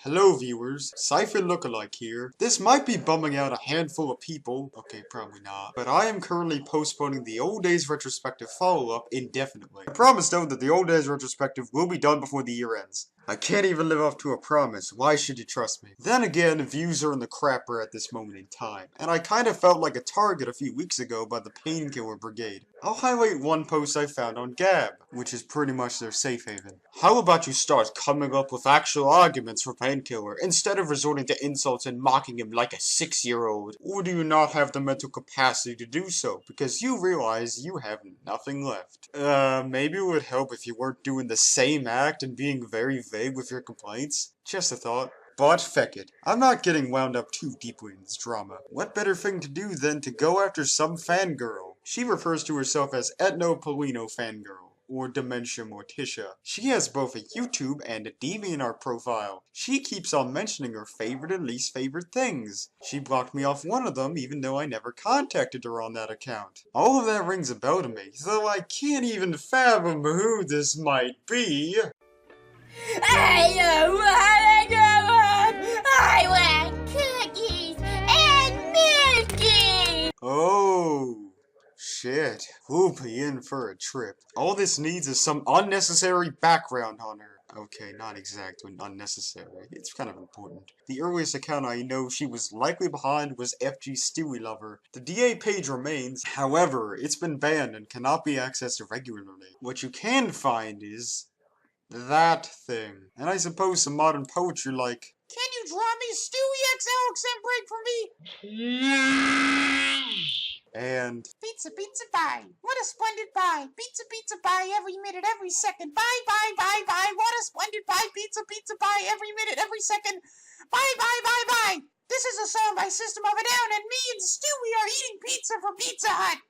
Hello viewers, Cypher Lookalike here. This might be bumming out a handful of people, okay probably not, but I am currently postponing the Old Days Retrospective follow-up indefinitely. I promise though that the Old Days Retrospective will be done before the year ends. I can't even live up to a promise, why should you trust me? Then again, views are in the crapper at this moment in time, and I kinda felt like a target a few weeks ago by the Painkiller Brigade. I'll highlight one post I found on Gab, which is pretty much their safe haven. How about you start coming up with actual arguments for Painkiller, instead of resorting to insults and mocking him like a 6-year-old? Or do you not have the mental capacity to do so, because you realize you have nothing left? Maybe it would help if you weren't doing the same act and being very vague with your complaints? Just a thought. But feck it, I'm not getting wound up too deeply in this drama. What better thing to do than to go after some fangirl? She refers to herself as Etnopolino Fangirl, or Dementia Morticia. She has both a YouTube and a DeviantART profile. She keeps on mentioning her favorite and least favorite things. She blocked me off one of them even though I never contacted her on that account. All of that rings a bell to me, though I can't even fathom who this might be. I don't wanna grow up! I want cookies and milky! Oh. Shit, we'll be in for a trip. All this needs is some unnecessary background on her. Okay, not exactly unnecessary. It's kind of important. The earliest account I know she was likely behind was FG Stewie Lover. The DA page remains, however, it's been banned and cannot be accessed regularly. What you can find is that thing. And I suppose some modern poetry like, "Can you draw me Stewie X Alex and break for me?" And Pizza, pizza, pie. What a splendid pie. Pizza, pizza, pie every minute, every second. Bye, bye, bye, bye. What a splendid pie. Pizza, pizza, pie every minute, every second. Bye, bye, bye, bye. This is a song by System of a Down, and me and Stewie are eating pizza from Pizza Hut.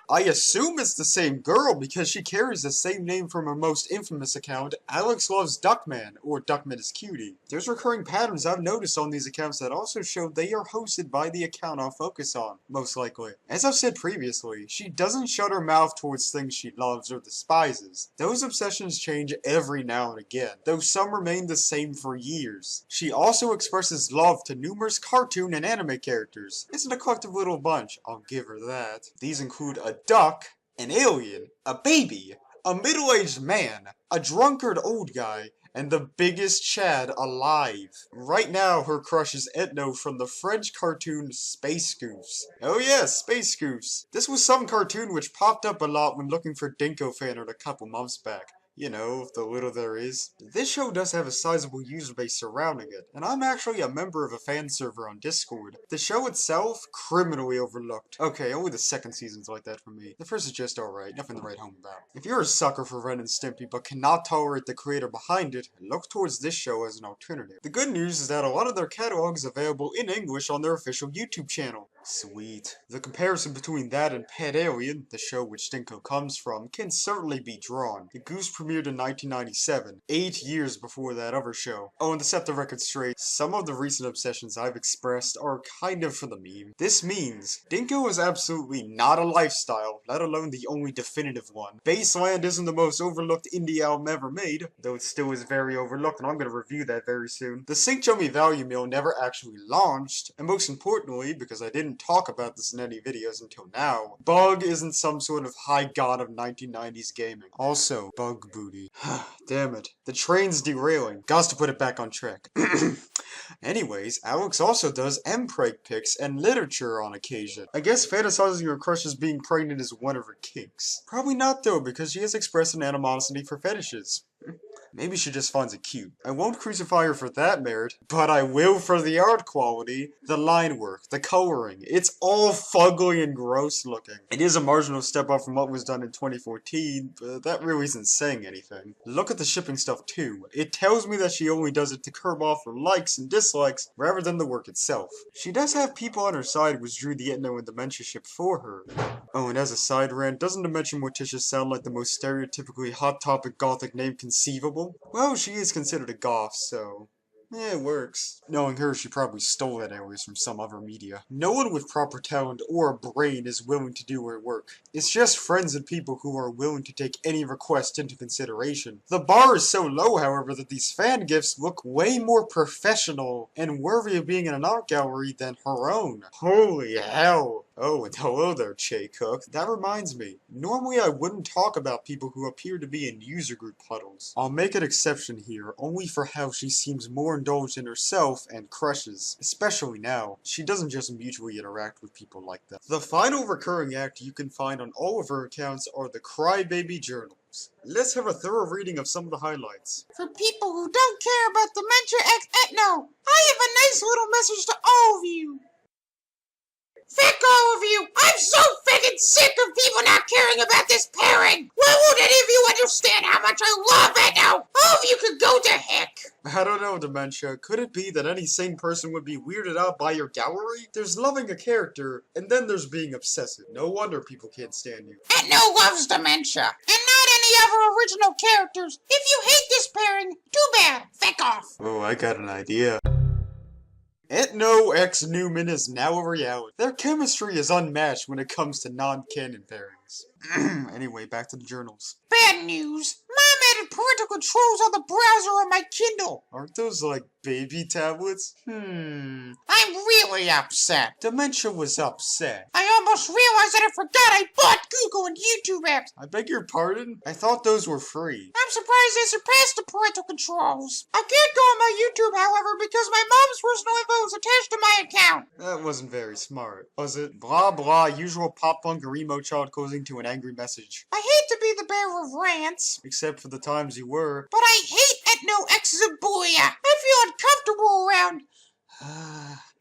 I assume it's the same girl because she carries the same name from her most infamous account, Alex Loves Duckman, or Duckman is Cutie. There's recurring patterns I've noticed on these accounts that also show they are hosted by the account I'll focus on, most likely. As I've said previously, she doesn't shut her mouth towards things she loves or despises. Those obsessions change every now and again, though some remain the same for years. She also expresses love to numerous cartoon and anime characters. It's an eclectic little bunch, I'll give her that. These include a duck, an alien, a baby, a middle-aged man, a drunkard old guy, and the biggest Chad alive. Right now, her crush is Ethno from the French cartoon Space Goose. Oh yeah, Space Goose. This was some cartoon which popped up a lot when looking for Dinko fan art a couple months back. You know, the little there is. This show does have a sizable user base surrounding it, and I'm actually a member of a fan server on Discord. The show itself, criminally overlooked. Okay, only the second season's like that for me. The first is just alright, nothing to write home about. If you're a sucker for Ren and Stimpy but cannot tolerate the creator behind it, look towards this show as an alternative. The good news is that a lot of their catalog is available in English on their official YouTube channel. Sweet. The comparison between that and Pet Alien, the show which Dinko comes from, can certainly be drawn. The Goose premiered in 1997, 8 years before that other show. Oh, and to set the record straight, some of the recent obsessions I've expressed are kind of for the meme. This means, Dinko is absolutely not a lifestyle, let alone the only definitive one. Baseland isn't the most overlooked indie album ever made, though it still is very overlooked, and I'm gonna review that very soon. The Sync Show Me Value Meal never actually launched, and most importantly, because I didn't talk about this in any videos until now, Bug isn't some sort of high god of 1990s gaming. Also, Bug Booty. Damn it. The train's derailing. Gots to put it back on track. Anyways, Alex also does M-Preg pics and literature on occasion. I guess fantasizing your crush as being pregnant is one of her kinks. Probably not though, because she has expressed an animosity for fetishes. Maybe she just finds it cute. I won't crucify her for that merit, but I will for the art quality, the line work, the coloring. It's all fugly and gross looking. It is a marginal step up from what was done in 2014, but that really isn't saying anything. Look at the shipping stuff too. It tells me that she only does it to curb off her likes and dislikes, rather than the work itself. She does have people on her side which drew the Ethno and Dementia ship for her. Oh, and as a side rant, doesn't Dementia Morticia sound like the most stereotypically hot topic gothic name conceivable? Well, she is considered a goth, so Yeah, it works. Knowing her, she probably stole that alias from some other media. No one with proper talent or a brain is willing to do her work. It's just friends and people who are willing to take any request into consideration. The bar is so low, however, that these fan gifts look way more professional and worthy of being in an art gallery than her own. Holy hell. Oh, and hello there, Che Cook. That reminds me, normally I wouldn't talk about people who appear to be in user group huddles. I'll make an exception here, only for how she seems more indulged in herself and crushes, especially now. She doesn't just mutually interact with people like that. The final recurring act you can find on all of her accounts are the Crybaby Journals. Let's have a thorough reading of some of the highlights. For people who don't care about Dementia X Ethno, I have a nice little message to all of you. Fuck all of you! I'm so fucking sick of people not caring about this pairing! Why won't any of you understand how much I love it now? All of you could go to heck! I don't know, Dementia. Could it be that any sane person would be weirded out by your gallery? There's loving a character, and then there's being obsessive. No wonder people can't stand you. Ethno loves Dementia, and not any other original characters. If you hate this pairing, too bad. Fuck off. Oh, I got an idea. Ethno X Newman is now a reality. Their chemistry is unmatched when it comes to non-canon pairings. Anyway, back to the journals. Bad news. Mom added parental controls on the browser on my Kindle. Aren't those like baby tablets? I'm really upset. Dementia was upset. I almost realized that I forgot I bought Google and YouTube apps. I beg your pardon? I thought those were free. I'm surprised they surpassed the parental controls. I can't go on my YouTube, however, because my mom's personal info is attached to my account. That wasn't very smart, was it? Blah blah, usual pop punk or emo child causing to an angry message. I hate to be the bearer of rants, Except for the times you were. but I hate Ethno X Zabuya. I feel uncomfortable around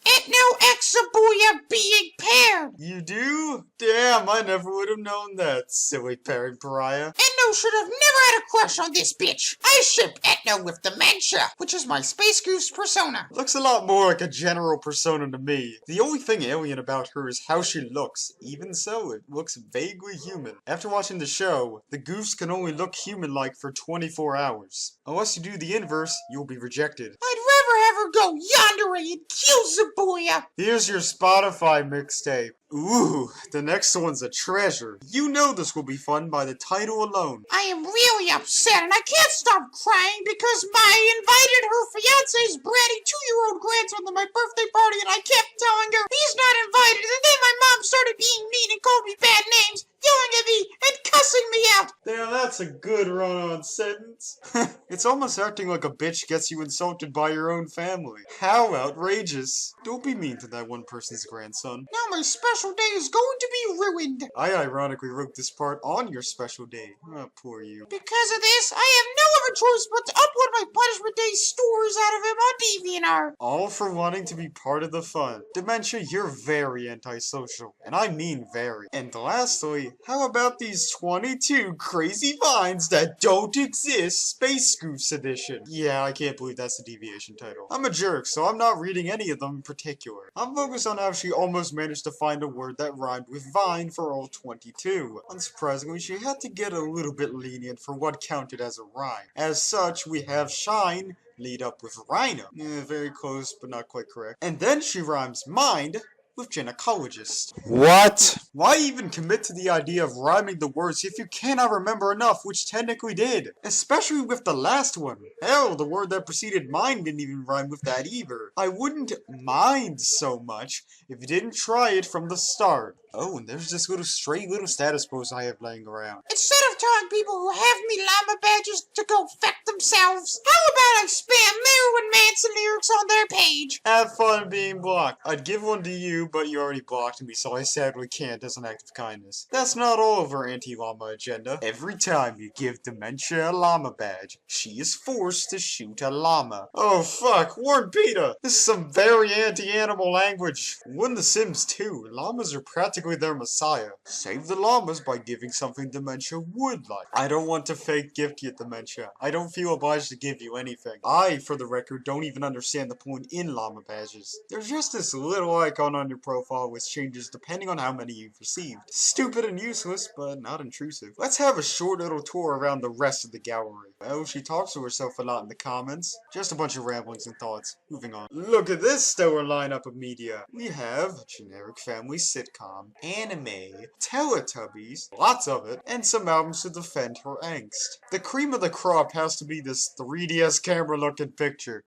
Ethno X Zabuya being paired. You do? Damn, I never would have known that, silly parent pariah. Ethno should have never had a crush on this bitch. I ship Ethno with Dementia, which is my Space Goose persona. Looks a lot more like a general persona to me. The only thing alien about her is how she looks. Even so, it looks vaguely human. After watching the show, the Goofs can only look human-like for 24 hours. Unless you do the inverse, you'll be rejected. I'd rather have her go yandere and kill Zabuya. Here's your Spotify mixtape. Ooh, the next one's a treasure. You know this will be fun by the title alone. I am really upset and I can't stop crying because I invited her fiance's bratty 2-year-old grandson to my birthday party and I kept telling her he's not invited, and then my mom started being mean and called me bad names, yelling at me and cussing me out. Damn, that's a good run-on sentence. It's almost acting like a bitch gets you insulted by your own family. How outrageous. Don't be mean to that one person's grandson. Now my special day is going to be ruined. I ironically wrote this part on your special day. Oh, poor you. Because of this, I have no other choice but to upload my punishment day stories out of him on DeviantArt. All for wanting to be part of the fun. Dementia, you're very antisocial. And I mean very. And lastly, how about these 22 crazy vines that don't exist, Space Goose edition? Yeah, I can't believe that's the deviation title. I'm a jerk, so I'm not reading any of them in particular. I'm focused on how she almost managed to find a word that rhymed with vine for all 22. Unsurprisingly, she had to get a little bit lenient for what counted as a rhyme. As such, we have shine lead up with rhino. Very close, but not quite correct. And then she rhymes mind with gynecologist. What? Why even commit to the idea of rhyming the words if you cannot remember enough, which technically did? Especially with the last one. Hell, the word that preceded mine didn't even rhyme with that either. I wouldn't mind so much if you didn't try it from the start. Oh, and there's this stray little status post I have laying around. Instead of telling people who have me llama badges to go fuck themselves, how about I spam Marilyn Manson lyrics on their page? Have fun being blocked. I'd give one to you, but you already blocked me, so I sadly can't as an act of kindness. That's not all of her anti-llama agenda. Every time you give Dementia a llama badge, she is forced to shoot a llama. Oh fuck, warn PETA! This is some very anti-animal language. When The Sims 2, llamas are practically basically their messiah. Save the llamas by giving something Dementia would like. I don't want to fake gift you Dementia. I don't feel obliged to give you anything. I, for the record, don't even understand the point in llama badges. There's just this little icon on your profile which changes depending on how many you've received. Stupid and useless, but not intrusive. Let's have a short little tour around the rest of the gallery. Well, she talks to herself a lot in the comments. Just a bunch of ramblings and thoughts. Moving on. Look at this stellar lineup of media. We have generic family sitcom, anime, Teletubbies, lots of it, and some albums to defend her angst. The cream of the crop has to be this 3DS camera looking picture.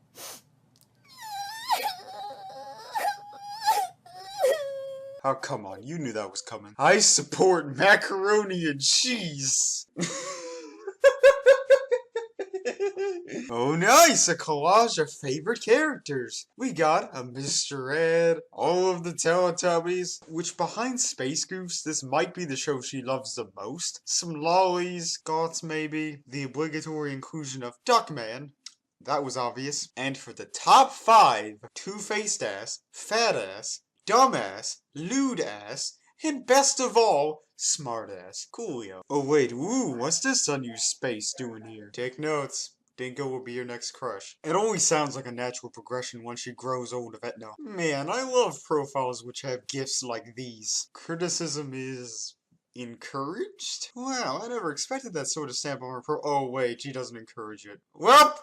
Oh, come on, you knew that was coming. I support macaroni and cheese. Oh nice, a collage of favorite characters. We got a Mr. Ed, all of the Teletubbies, which behind Space Goofs, this might be the show she loves the most. Some lollies, Goths maybe, the obligatory inclusion of Duckman, that was obvious. And for the top 5, two-faced ass, fat ass, dumbass, lewd ass, and best of all, smart ass. Coolio. Oh wait, ooh, what's this unused space doing here? Take notes. Dingo will be your next crush. It only sounds like a natural progression once she grows old of Etna. Man, I love profiles which have gifts like these. Criticism is encouraged? Wow, I never expected that sort of stamp on her oh wait, she doesn't encourage it. Well,